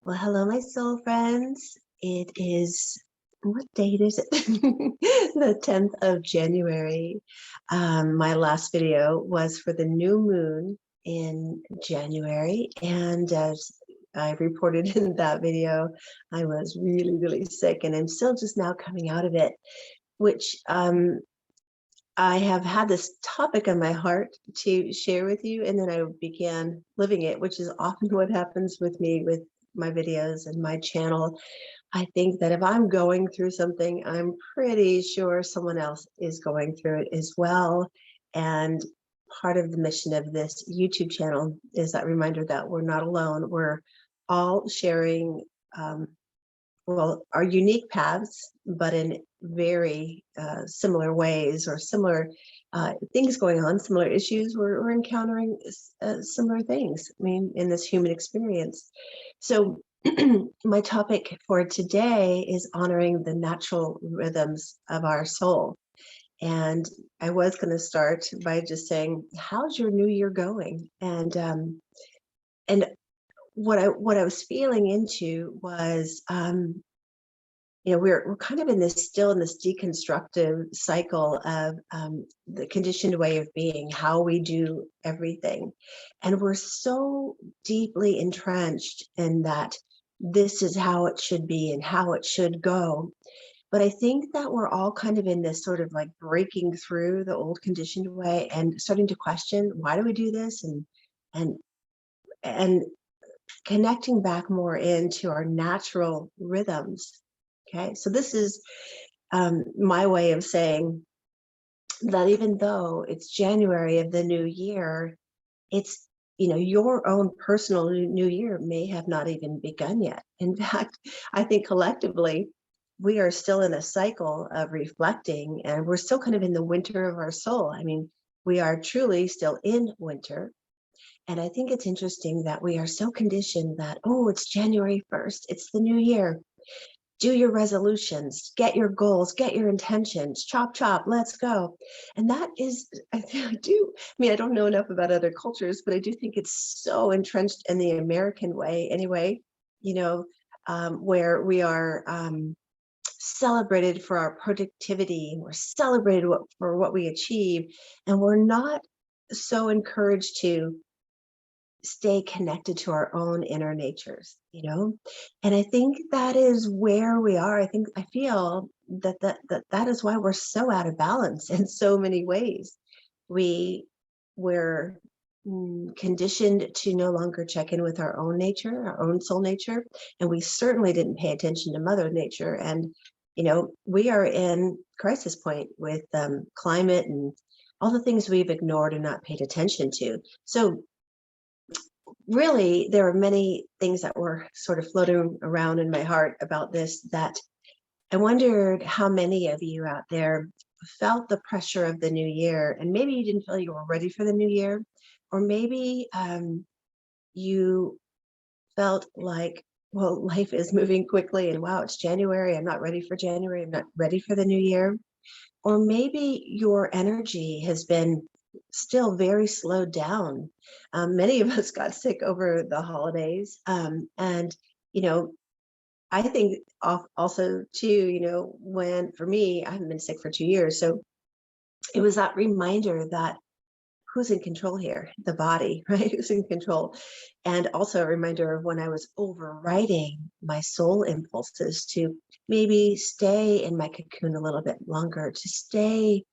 Well, hello, my soul friends. It is, what date is it? The 10th of January. My last video was for the new moon in January. And as I reported in that video, I was really, really sick, and I'm still just now coming out of it, which I have had this topic on my heart to share with you, and then I began living it, which is often what happens with me with my videos and my channel. I think that if I'm going through something, I'm pretty sure someone else is going through it as well. And part of the mission of this YouTube channel is that reminder that we're not alone. We're all sharing our unique paths, but in very similar ways, or similar things going on, similar issues. We're encountering similar things, I mean, in this human experience. So my topic for today is honoring the natural rhythms of our soul. And I was going to start by just saying, how's your new year going? And what I was feeling into was, we're kind of in this deconstructive cycle of the conditioned way of being, how we do everything. And we're so deeply entrenched in that this is how it should be and how it should go. But I think that we're all kind of in this sort of like breaking through the old conditioned way and starting to question, why do we do this? And and connecting back more into our natural rhythms. Okay, so this is my way of saying that even though it's January of the new year, it's, your own personal new year may have not even begun yet. In fact, I think collectively, we are still in a cycle of reflecting, and we're still kind of in the winter of our soul. I mean, we are truly still in winter. And I think it's interesting that we are so conditioned that, oh, it's January 1st, it's the new year. Do your resolutions, get your goals, get your intentions, chop, chop, let's go. And that is, I mean, I don't know enough about other cultures, but I do think it's so entrenched in the American way anyway, where we are celebrated for our productivity, we're celebrated for what we achieve, and we're not so encouraged to stay connected to our own inner natures, and I think that is where we are. I feel that is why we're so out of balance in so many ways. We're conditioned to no longer check in with our own nature, our own soul nature, and we certainly didn't pay attention to Mother Nature. And we are in crisis point with climate and all the things we've ignored and not paid attention to. So really, there are many things that were sort of floating around in my heart about this, that I wondered how many of you out there felt the pressure of the new year, and maybe you didn't feel you were ready for the new year, or maybe you felt like, well, life is moving quickly, and wow, it's January, I'm not ready for January, I'm not ready for the new year. Or maybe your energy has been still very slowed down. Many of us got sick over the holidays. And, I think also too, when, for me, I haven't been sick for 2 years. So it was that reminder that who's in control here? The body, right? Who's in control? And also a reminder of when I was overriding my soul impulses to maybe stay in my cocoon a little bit longer, to stay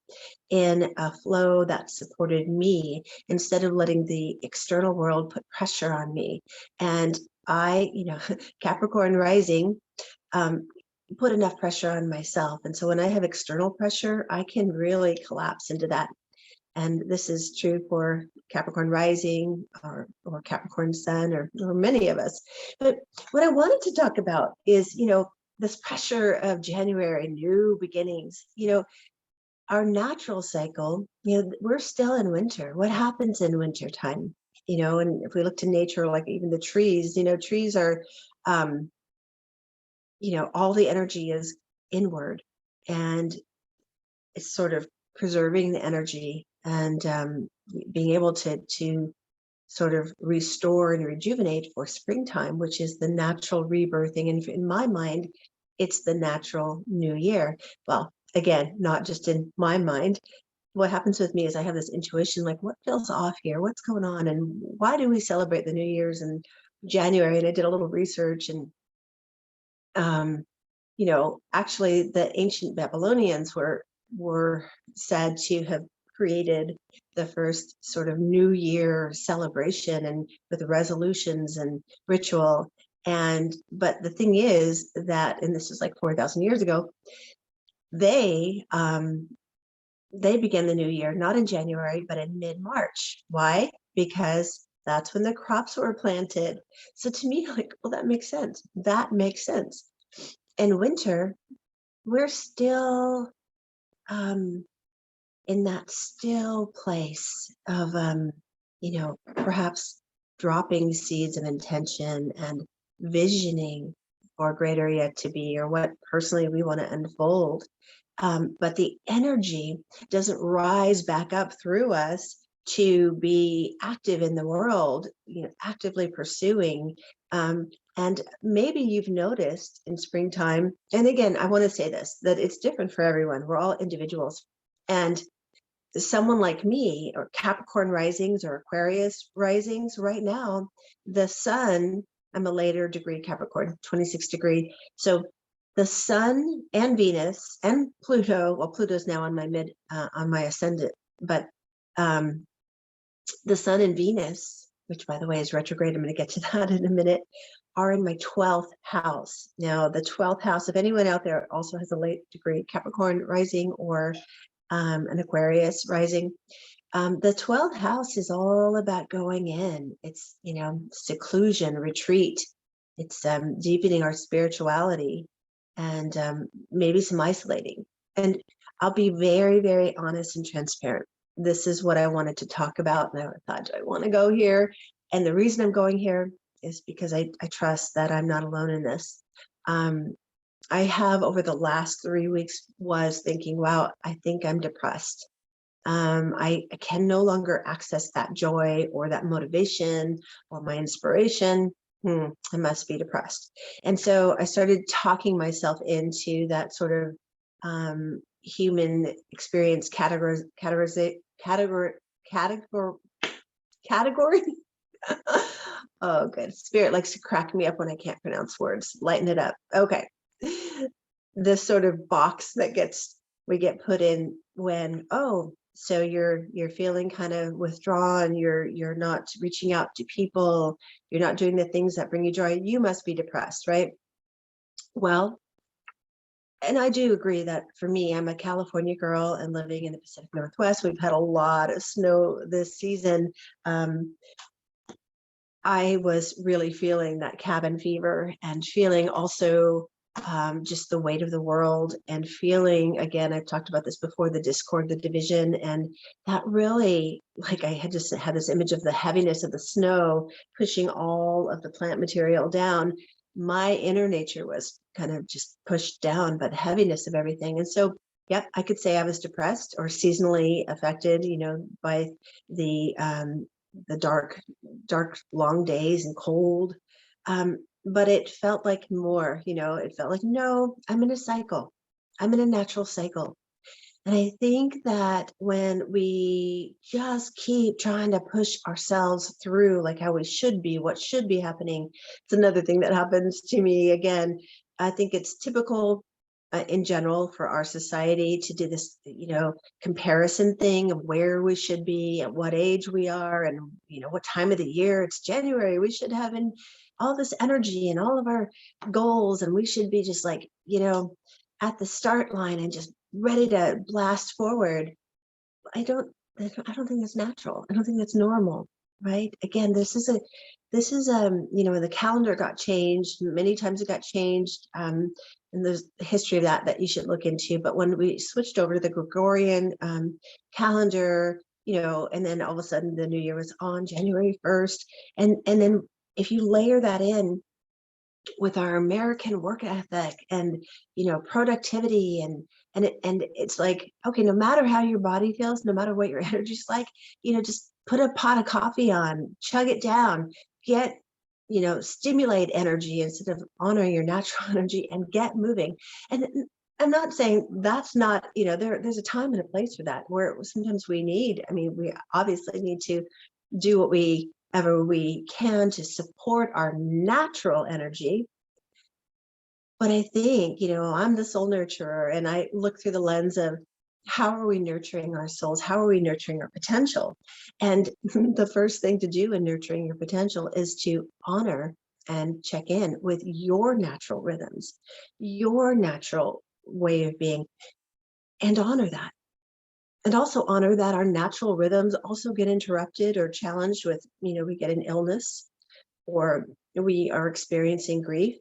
in a flow that supported me instead of letting the external world put pressure on me. And I, Capricorn rising, put enough pressure on myself. And so when I have external pressure, I can really collapse into that. And this is true for Capricorn rising or Capricorn sun, or many of us. But what I wanted to talk about is, this pressure of January, new beginnings. Our natural cycle, we're still in winter. What happens in winter time? And if we look to nature, like even the trees, trees are, all the energy is inward, and it's sort of preserving the energy and being able to sort of restore and rejuvenate for springtime, which is the natural rebirthing. And in my mind, it's the natural new year. Well, again, not just in my mind. What happens with me is I have this intuition, like what feels off here? What's going on? And why do we celebrate the New Year's in January? And I did a little research, and um, actually the ancient Babylonians were said to have created the first sort of New Year celebration and with resolutions and ritual. And but the thing is that, and this is like 4,000 years ago, they began the new year not in January but in mid-March. Why? Because that's when the crops were planted. So to me, like, well, that makes sense. That makes sense. In winter, we're still in that still place of perhaps dropping seeds of intention and visioning for greater yet to be, or what personally we want to unfold. But the energy doesn't rise back up through us to be active in the world, actively pursuing. And maybe you've noticed in springtime, and again, I want to say this, that it's different for everyone. We're all individuals. And someone like me, or Capricorn risings or Aquarius risings, right now, the sun, I'm a later degree Capricorn, 26 degree. So the sun and Venus and Pluto, well, Pluto's now on my ascendant, but the sun and Venus, which by the way is retrograde, I'm going to get to that in a minute, are in my 12th house. Now, the 12th house, if anyone out there also has a late degree Capricorn rising or an Aquarius rising, the 12th house is all about going in. It's, seclusion, retreat. It's deepening our spirituality, and maybe some isolating. And I'll be very, very honest and transparent. This is what I wanted to talk about. And I thought, do I want to go here? And the reason I'm going here is because I trust that I'm not alone in this. I have, over the last 3 weeks, was thinking, wow, I think I'm depressed. I can no longer access that joy or that motivation or my inspiration. I must be depressed. And so I started talking myself into that sort of human experience category. Oh, good. Spirit likes to crack me up when I can't pronounce words. Lighten it up. Okay. This sort of box that we get put in when, oh, so you're feeling kind of withdrawn, you're not reaching out to people, you're not doing the things that bring you joy, you must be depressed, right? Well, and I do agree that for me, I'm a California girl and living in the Pacific Northwest. We've had a lot of snow this season. I was really feeling that cabin fever, and feeling also just the weight of the world, and feeling, again, I've talked about this before, the discord, the division, and that really, like, I had just had this image of the heaviness of the snow pushing all of the plant material down. My inner nature was kind of just pushed down by the heaviness of everything. And so, yep, I could say I was depressed or seasonally affected, by the dark, long days and cold. But it felt like more, it felt like, no, I'm in a cycle. I'm in a natural cycle. And I think that when we just keep trying to push ourselves through like how we should be, what should be happening, it's another thing that happens to me. Again, I think it's typical in general for our society to do this, comparison thing of where we should be, at what age we are, and, what time of the year. It's January. We should have all this energy and all of our goals, and we should be just like, at the start line and just ready to blast forward. I don't think that's natural. I don't think that's normal, right? Again, this is the calendar got changed many times. It got changed, and there's a history of that you should look into. But when we switched over to the Gregorian calendar, and then all of a sudden the new year was on January 1st, and then if you layer that in with our American work ethic and, productivity, and it's like, okay, no matter how your body feels, no matter what your energy's like, just put a pot of coffee on, chug it down, get, stimulate energy instead of honoring your natural energy and get moving. And I'm not saying that's not, there's a time and a place for that, where sometimes we obviously need to do whatever we can to support our natural energy. But I think, I'm the soul nurturer, and I look through the lens of how are we nurturing our souls? How are we nurturing our potential? And the first thing to do in nurturing your potential is to honor and check in with your natural rhythms, your natural way of being, and honor that. And also honor that our natural rhythms also get interrupted or challenged with, we get an illness, or we are experiencing grief,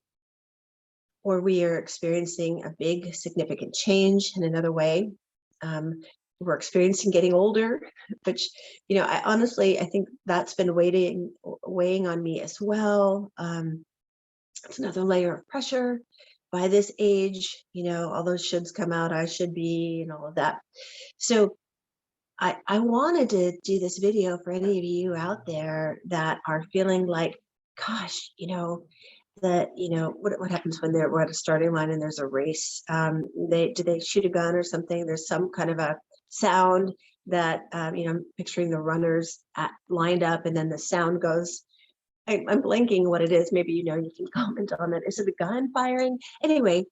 or we are experiencing a big significant change in another way. We're experiencing getting older, which, I think that's been weighing on me as well. It's another layer of pressure. By this age, all those shoulds come out, I should be, and all of that. So I wanted to do this video for any of you out there that are feeling like, gosh, what happens when we're at a starting line and there's a race? Do they shoot a gun or something? There's some kind of a sound that, I'm picturing the runners lined up, and then the sound goes. I'm blanking what it is. Maybe, you can comment on it. Is it a gun firing? Anyway,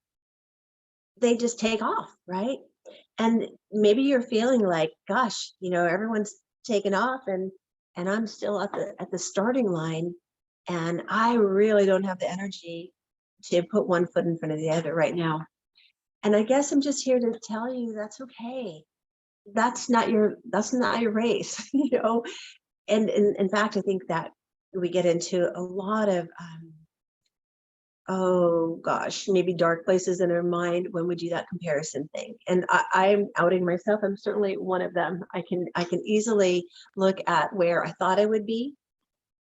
they just take off, right? And maybe you're feeling like, gosh, everyone's taken off, and I'm still at the starting line, and I really don't have the energy to put one foot in front of the other right now. And I guess I'm just here to tell you that's okay. That's not your race, And in fact, I think that we get into a lot of oh gosh, maybe dark places in our mind when we do that comparison thing. And I'm outing myself. I'm certainly one of them. I can easily look at where I thought I would be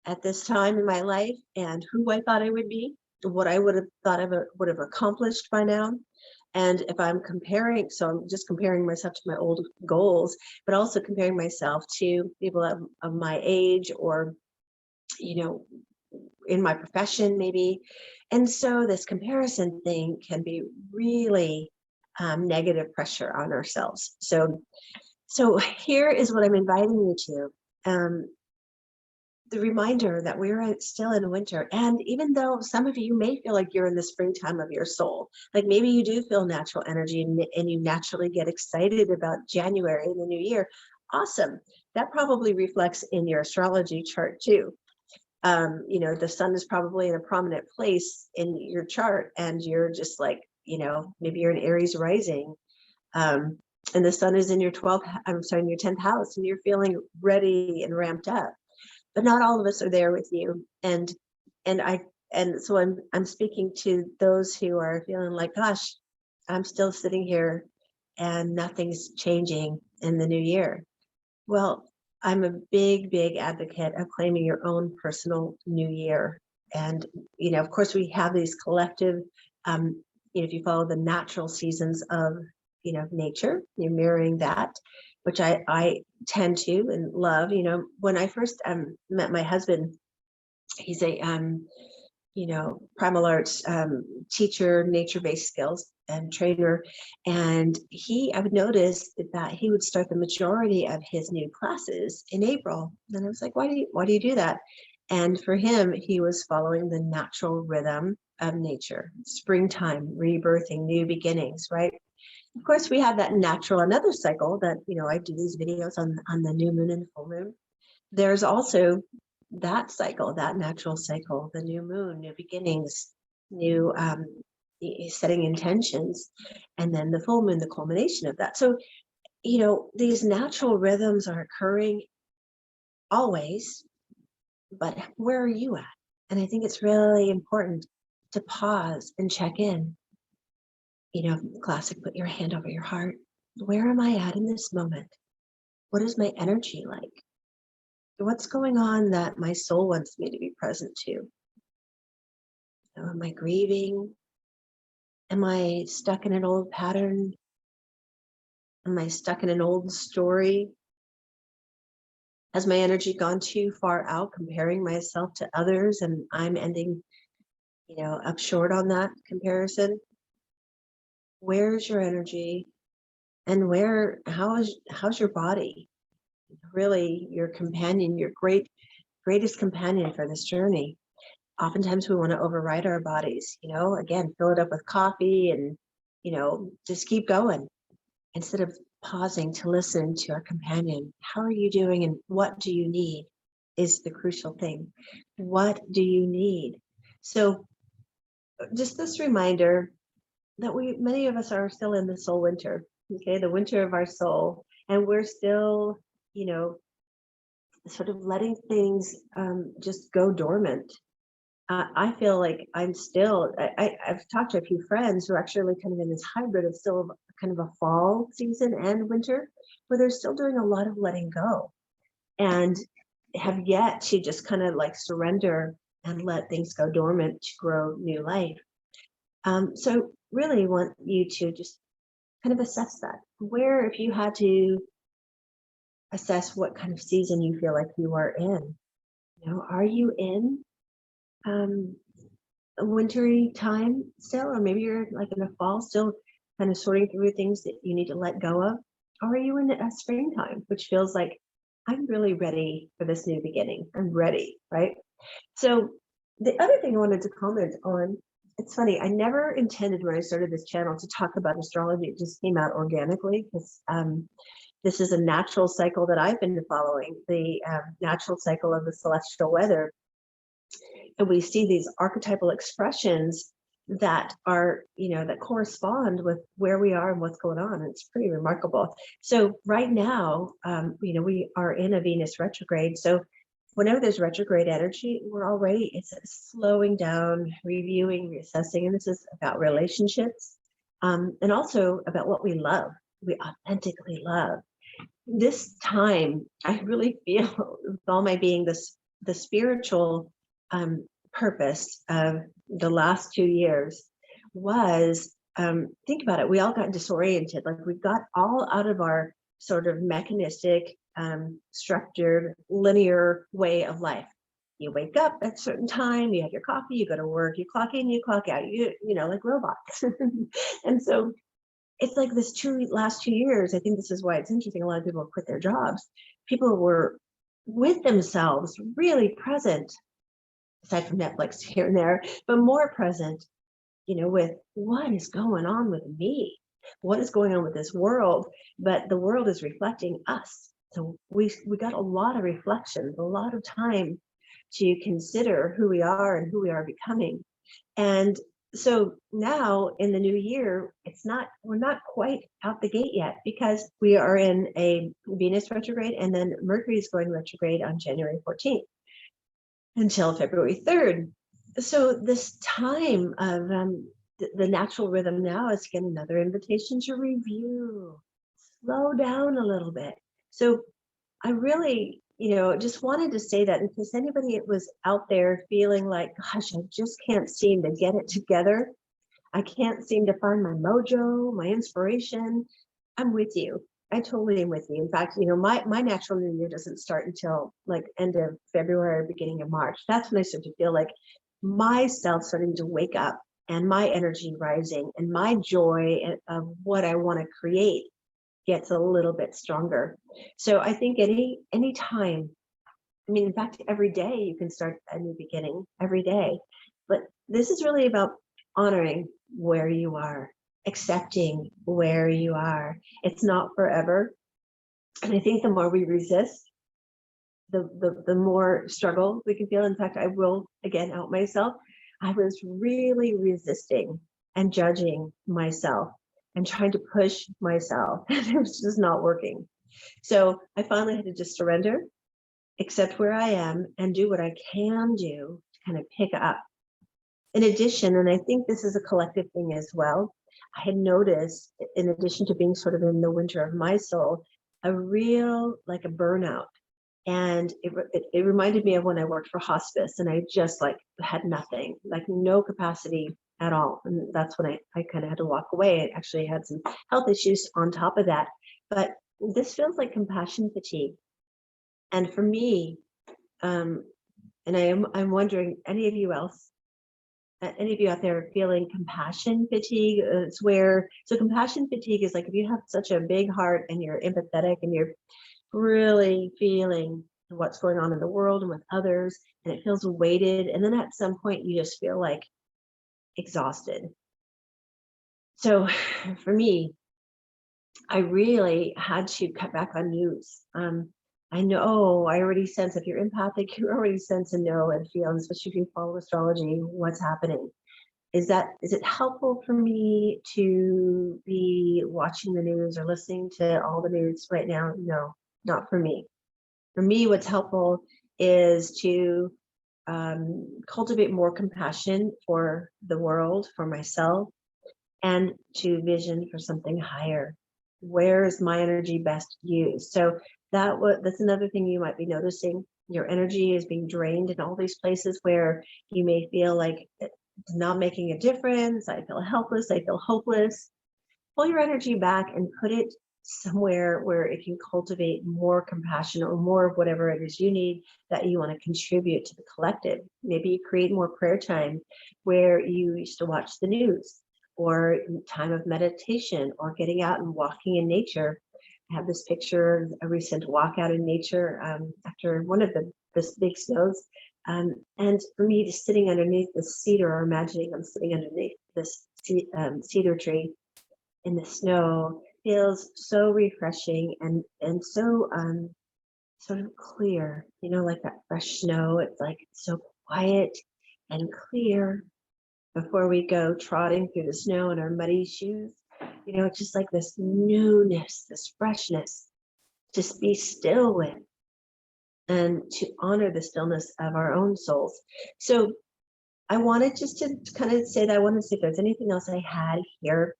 at this time in my life, and who I thought I would be, what I would have thought I would have accomplished by now. And if I'm comparing, so I'm just comparing myself to my old goals, but also comparing myself to people of my age, or, in my profession maybe. And so this comparison thing can be really negative pressure on ourselves. So here is what I'm inviting you to. The reminder that we're still in winter. And even though some of you may feel like you're in the springtime of your soul, like maybe you do feel natural energy, and you naturally get excited about January and the new year, awesome. That probably reflects in your astrology chart too. The sun is probably in a prominent place in your chart, and you're just like, maybe you're in Aries rising, and the sun is in your in your 10th house, and you're feeling ready and ramped up. But not all of us are there with you. And so I'm speaking to those who are feeling like, gosh, I'm still sitting here and nothing's changing in the new year. Well, I'm a big, big advocate of claiming your own personal new year. And, of course, we have these collective, if you follow the natural seasons of, nature, you're mirroring that, which I tend to and love. When I first met my husband, he's a, primal arts teacher, nature-based skills and trainer. And I would notice that he would start the majority of his new classes in April. And I was like, why do you do that? And for him, he was following the natural rhythm of nature, springtime, rebirthing, new beginnings, right? Of course, we have that another cycle that, I do these videos on the new moon and full moon. There's also that cycle, that natural cycle, the new moon, new beginnings, new setting intentions, and then the full moon, the culmination of that. So, these natural rhythms are occurring always, but where are you at? And I think it's really important to pause and check in. Classic, put your hand over your heart. Where am I at in this moment? What is my energy like? What's going on that my soul wants me to be present to? Am I grieving? Am I stuck in an old pattern? Am I stuck in an old story? Has my energy gone too far out, comparing myself to others, and I'm ending, up short on that comparison? Where's your energy? And how's your body? Really your companion, your greatest companion for this journey. Oftentimes we want to override our bodies, again, fill it up with coffee and, just keep going instead of pausing to listen to our companion. How are you doing and what do you need is the crucial thing. What do you need? So just this reminder that many of us are still in the soul winter, okay, the winter of our soul, and we're still, you know, sort of letting things just go dormant. I feel like I'm still, I've talked to a few friends who are actually kind of in this hybrid of still kind of a fall season and winter, where they're still doing a lot of letting go and have yet to just kind of like surrender and let things go dormant to grow new life. So really want you to just kind of assess that. Where, if you had to assess what kind of season you feel like you are in, are you in a wintry time still, or maybe you're like in the fall still kind of sorting through things that you need to let go of? Or are you in a springtime, which feels like I'm really ready for this new beginning? I'm ready, right? So the other thing I wanted to comment on, it's funny, I never intended when I started this channel to talk about astrology. It just came out organically because this is a natural cycle that I've been following, the natural cycle of the celestial weather. And we see these archetypal expressions that are, that correspond with where we are and what's going on. It's pretty remarkable. So right now, we are in a Venus retrograde. So whenever there's retrograde energy, it's slowing down, reviewing, reassessing. And this is about relationships and also about what we love, we authentically love. This time, I really feel with all my being, the spiritual purpose of the last 2 years was, think about it, we all got disoriented. Like we got all out of our sort of mechanistic, structured, linear way of life. You wake up at a certain time, you have your coffee, you go to work, you clock in, you clock out, like robots. And so it's like this last 2 years, I think this is why it's interesting. A lot of people quit their jobs. People were with themselves, really present, aside from Netflix here and there, but more present, with what is going on with me, what is going on with this world. But the world is reflecting us. So we got a lot of reflection, a lot of time to consider who we are and who we are becoming. And so now in the new year, we're not quite out the gate yet because we are in a Venus retrograde, and then Mercury is going retrograde on January 14th until February 3rd. So this time of the natural rhythm now is, again, another invitation to review, slow down a little bit. So I really, just wanted to say that in case anybody was out there feeling like, gosh, I just can't seem to get it together. I can't seem to find my mojo, my inspiration. I'm with you. I totally am with you. In fact, my natural new year doesn't start until like end of February, beginning of March. That's when I start to feel like myself starting to wake up and my energy rising and my joy of what I want to create gets a little bit stronger. So I think any time, in fact, every day you can start a new beginning every day. But this is really about honoring where you are, accepting where you are. It's not forever. And I think the more we resist, the more struggle we can feel. In fact, I will again out myself. I was really resisting and judging myself and trying to push myself. It was just not working. So I finally had to just surrender, accept where I am, and do what I can do to kind of pick up. In addition, and I think this is a collective thing as well, I had noticed, in addition to being sort of in the winter of my soul, a real, like a burnout. And it reminded me of when I worked for hospice and I just like had nothing, like no capacity at all. And that's when I kind of had to walk away. I actually had some health issues on top of that. But this feels like compassion fatigue. And for me, um, and I'm wondering, any of you out there feeling compassion fatigue? It's where, so compassion fatigue is like if you have such a big heart and you're empathetic and you're really feeling what's going on in the world and with others, and it feels weighted. And then at some point, you just feel like exhausted. So for me, I really had to cut back on news. I know I already sense if you're empathic, you already sense and know and feel, and especially if you follow astrology, what's happening. Is it helpful for me to be watching the news or listening to all the news right now? No, not for me. For me, what's helpful is to cultivate more compassion for the world, for myself, and to vision for something higher. Where is my energy best used? So that's another thing you might be noticing. Your energy is being drained in all these places where you may feel like it's not making a difference. I feel helpless. I feel hopeless. Pull your energy back and put it somewhere where it can cultivate more compassion or more of whatever it is you need that you want to contribute to the collective. Maybe you create more prayer time where you used to watch the news, or time of meditation, or getting out and walking in nature. I have this picture of a recent walk out in nature after one of the big snows. And for me, just sitting underneath the cedar, or imagining I'm sitting underneath this cedar tree in the snow, feels so refreshing and so sort of clear, like that fresh snow. It's like so quiet and clear before we go trotting through the snow in our muddy shoes. It's just like this newness, this freshness, just be still with, and to honor the stillness of our own souls. So I wanted just to kind of say that. I wanted to see if there's anything else I had here,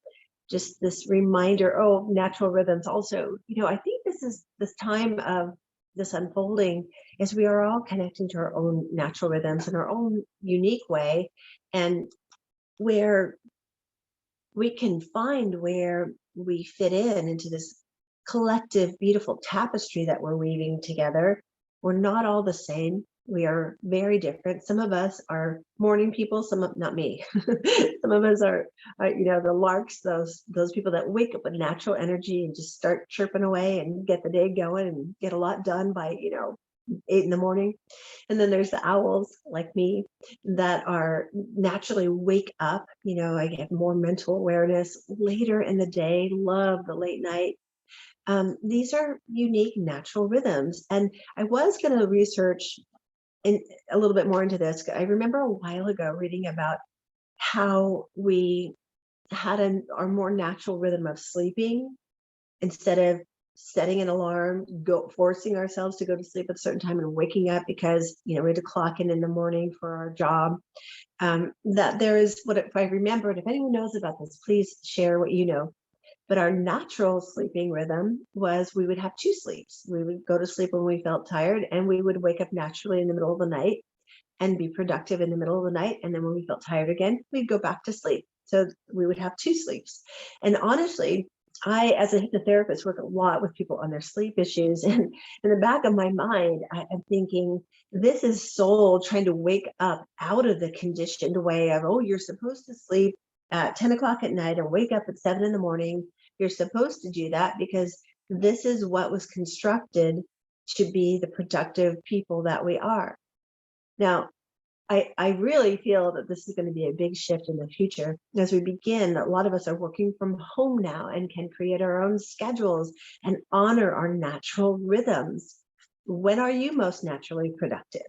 just this reminder. Oh, natural rhythms also. I think this time of this unfolding is we are all connecting to our own natural rhythms in our own unique way, and where we can find where we fit into this collective beautiful tapestry that we're weaving together. We're not all the same. We are very different. Some of us are morning people, not me. Some of us are the larks, those people that wake up with natural energy and just start chirping away and get the day going and get a lot done by 8 in the morning. And then there's the owls like me that are naturally wake up. I get more mental awareness later in the day, love the late night. These are unique natural rhythms. And I was going to research a little bit more into this. I remember a while ago reading about how we had our more natural rhythm of sleeping instead of setting an alarm, forcing ourselves to go to sleep at a certain time and waking up because we had to clock in the morning for our job. That there is, what if I remember, and if anyone knows about this, please share what you know. But our natural sleeping rhythm was we would have two sleeps. We would go to sleep when we felt tired, and we would wake up naturally in the middle of the night and be productive in the middle of the night. And then when we felt tired again, we'd go back to sleep. So we would have two sleeps. And honestly, I, as a hypnotherapist, work a lot with people on their sleep issues. And in the back of my mind, I'm thinking, this is soul trying to wake up out of the conditioned way of, oh, you're supposed to sleep at 10 o'clock at night and wake up at 7 in the morning. You're supposed to do that because this is what was constructed to be the productive people that we are. Now, I really feel that this is going to be a big shift in the future as we begin. A lot of us are working from home now and can create our own schedules and honor our natural rhythms. When are you most naturally productive?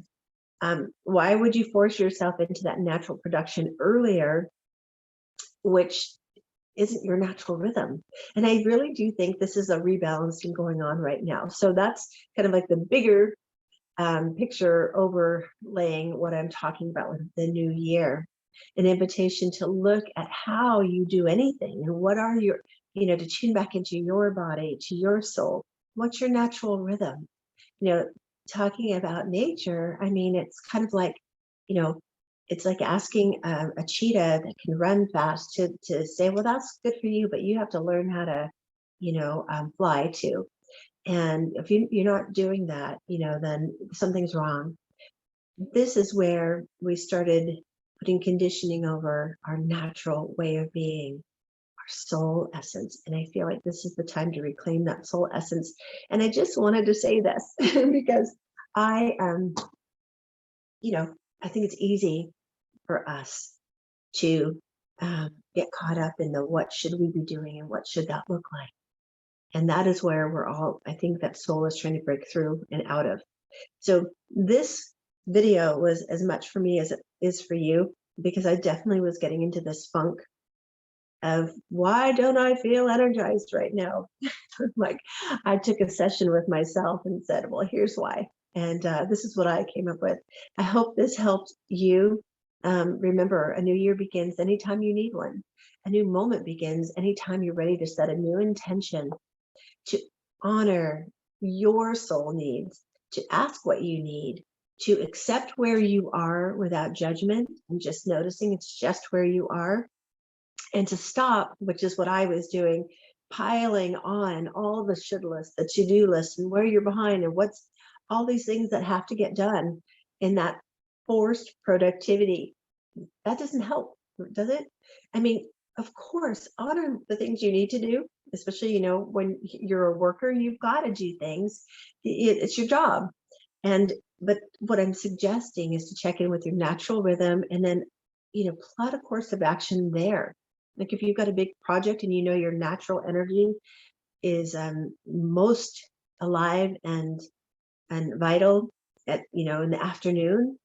Why would you force yourself into that natural production earlier, which isn't your natural rhythm? And I really do think this is a rebalancing going on right now. So that's kind of like the bigger picture overlaying what I'm talking about with the new year, an invitation to look at how you do anything and what are your, to tune back into your body, to your soul. What's your natural rhythm? Talking about nature, I mean, it's kind of like, it's like asking a cheetah that can run fast to say, well, that's good for you, but you have to learn how to, fly too. And if you're not doing that, then something's wrong. This is where we started putting conditioning over our natural way of being, our soul essence. And I feel like this is the time to reclaim that soul essence. And I just wanted to say this because I, I think it's easy for us to get caught up in the what should we be doing and what should that look like. And that is where we're all, I think that soul is trying to break through and out of. So this video was as much for me as it is for you, because I definitely was getting into this funk of why don't I feel energized right now? Like I took a session with myself and said, well, here's why. And this is what I came up with. I hope this helped you. Remember, a new year begins anytime you need one. A new moment begins anytime you're ready to set a new intention, to honor your soul needs, to ask what you need, to accept where you are without judgment and just noticing it's just where you are, and to stop, which is what I was doing, piling on all the should lists, the to-do list, and where you're behind and what's all these things that have to get done in that forced productivity. That doesn't help, does it? I mean, of course, honor the things you need to do, especially, when you're a worker, you've got to do things. It's your job. But what I'm suggesting is to check in with your natural rhythm and then, plot a course of action there. Like if you've got a big project and your natural energy is most alive and vital at, in the afternoon,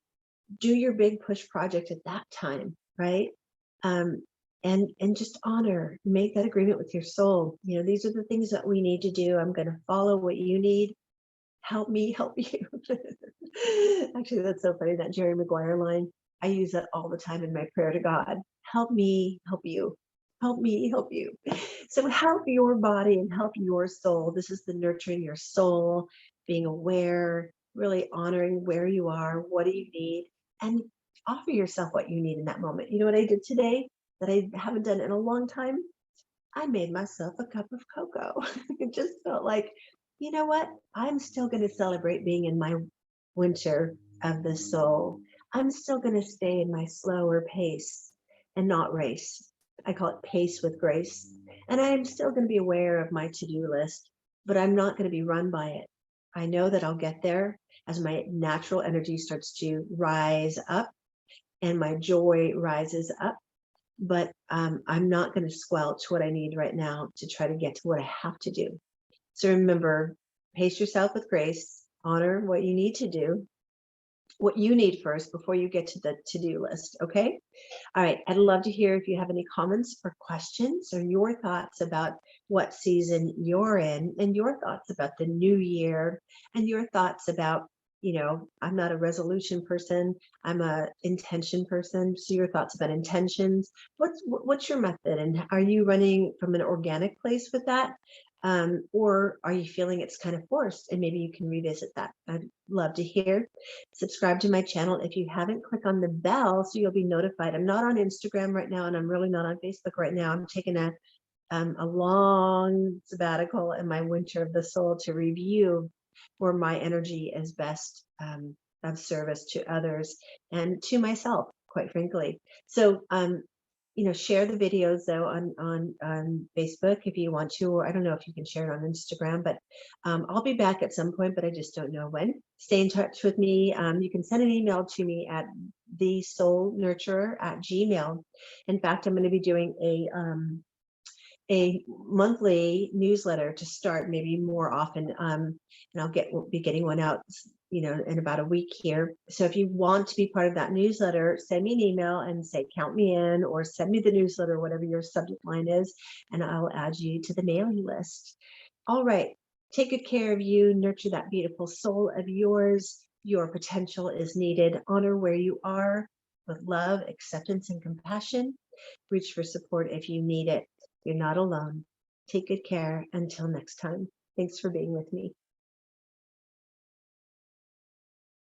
do your big push project at that time, right? Um, and just honor, make that agreement with your soul. These are the things that we need to do. I'm going to follow what you need. Help me help you. Actually, that's so funny, that Jerry Maguire line. I use that all the time in my prayer to God. Help me help you. Help me help you. So help your body and help your soul. This is the nurturing your soul, being aware, really honoring where you are, what do you need, and offer yourself what you need in that moment. You know what I did today that I haven't done in a long time? I made myself a cup of cocoa. It just felt like, you know what? I'm still going to celebrate being in my winter of the soul. I'm still going to stay in my slower pace and not race. I call it pace with grace. And I'm still going to be aware of my to-do list, but I'm not going to be run by it. I know that I'll get there as my natural energy starts to rise up and my joy rises up, but I'm not going to squelch what I need right now to try to get to what I have to do. So remember, pace yourself with grace, honor what you need to do, what you need first before you get to the to-do list, okay? All right, I'd love to hear if you have any comments or questions or your thoughts about what season you're in and your thoughts about the new year and your thoughts about, I'm not a resolution person, I'm a intention person. So your thoughts about intentions, what's your method, and are you running from an organic place with that? Or are you feeling it's kind of forced, and maybe you can revisit that? I'd love to hear. Subscribe to my channel if you haven't. Click on the bell so you'll be notified. I'm not on Instagram right now, and I'm really not on Facebook right now. I'm taking a long sabbatical in my winter of the soul to review where my energy is best of service to others and to myself, quite frankly. So share the videos though on Facebook if you want to, or I don't know if you can share it on Instagram, but I'll be back at some point, but I just don't know when. Stay in touch with me. You can send an email to me at thesoulnurturer@gmail. In fact, I'm going to be doing a monthly newsletter to start, maybe more often, and I'll be getting one out in about a week here. So if you want to be part of that newsletter, send me an email and say count me in, or send me the newsletter, whatever your subject line is, and I'll add you to the mailing list. All right, take good care of you, nurture that beautiful soul of yours. Your potential is needed. Honor where you are with love, acceptance, and compassion. Reach for support if you need it. You're not alone. Take good care. Until next time. Thanks for being with me.